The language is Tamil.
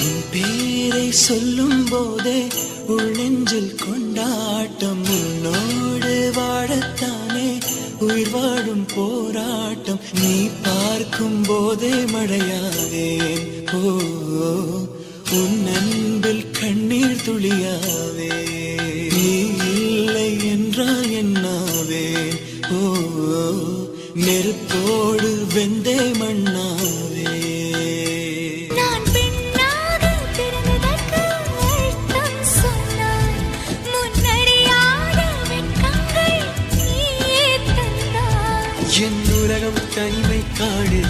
உன் பேரை சொல்லும் போதே உள்ளெஞ்சில் கொண்டாட்டம். உன்னோடு வாழத்தானே உயிர் வாழும் போராட்டம். நீ பார்க்கும் போதே மழையாவேன். ஓ உன் அன்பில் கண்ணீர் துளியாவே. நீ இல்லை என்றால் என்னாவேன். ஓ நெருப்போடு வெந்தே மண்ணாவே. என் உலகம் தனிமை காடு.